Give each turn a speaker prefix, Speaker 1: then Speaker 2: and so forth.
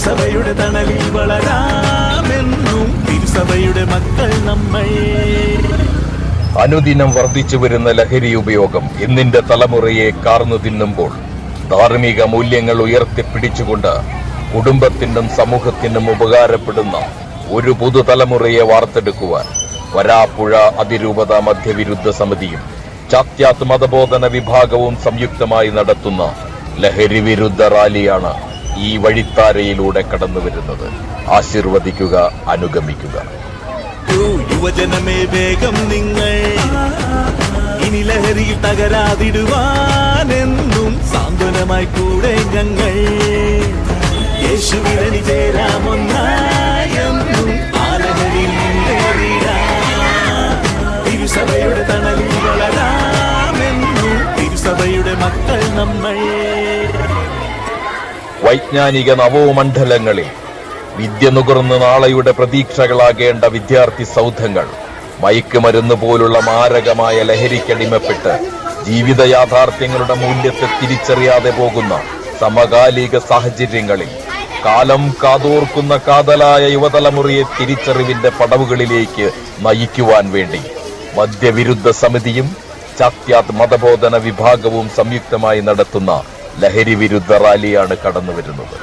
Speaker 1: തിരുസഭയുടെ തണലിൽ വളരാമെന്നും തിരുസഭയുടെ മക്കൾ നമ്മൾ.
Speaker 2: അനുദിനം വർദ്ധിച്ചു വരുന്ന ലഹരി ഉപയോഗം ഇന്നിന്റെ തലമുറയെ കാർന്നു തിന്നുമ്പോൾ ധാർമ്മിക മൂല്യങ്ങൾ ഉയർത്തിപ്പിടിച്ചുകൊണ്ട് കുടുംബത്തിനും സമൂഹത്തിനും ഉപകാരപ്പെടുന്ന ഒരു പുതുതലമുറയെ വാർത്തെടുക്കുവാൻ വരാപ്പുഴ അതിരൂപത മധ്യവിരുദ്ധ സമിതിയും ചാത്യാത്ത് മതബോധന വിഭാഗവും സംയുക്തമായി നടത്തുന്ന ലഹരി വിരുദ്ധ റാലിയാണ് ഈ വഴിത്താരയിലൂടെ കടന്നുവരുന്നത്. ആശീർവദിക്കുക, അനുഗമിക്കുക.
Speaker 1: യുവജനമേ വേഗം നിങ്ങൾ ഇനി ലഹരിയിൽ തകരാതിടുവാനെന്നും സാന്ത്വനമായി കൂടെ ഞങ്ങൾ. യേശുവിരനി ചേരാമൊന്നായെന്നും ആ ലഹരിയിൽ മുന്നേറിടാം. തിരുസഭയുടെ തണലിൽ വളരാമെന്നും തിരുസഭയുടെ മക്കൾ നമ്മൾ.
Speaker 2: വൈജ്ഞാനിക നവോമണ്ഡലങ്ങളിൽ വിദ്യ നുകർന്ന് നാളെയുടെ പ്രതീക്ഷകളാകേണ്ട വിദ്യാർത്ഥി സൗധങ്ങൾ മയക്കുമരുന്ന് പോലുള്ള മാരകമായ ലഹരിക്കടിമപ്പെട്ട് ജീവിത യാഥാർത്ഥ്യങ്ങളുടെ മൂല്യത്തെ തിരിച്ചറിയാതെ പോകുന്ന സമകാലിക സാഹചര്യങ്ങളിൽ കാലം കാതോർക്കുന്ന കാതലായ യുവതലമുറയെ തിരിച്ചറിവിന്റെ പടവുകളിലേക്ക് നയിക്കുവാൻ വേണ്ടി മദ്യവിരുദ്ധ സമിതിയും ചാത്യാത്ത് മതബോധന വിഭാഗവും സംയുക്തമായി നടത്തുന്ന ലഹരി വിരുദ്ധ റാലിയാണ് കടന്നുവരുന്നത്.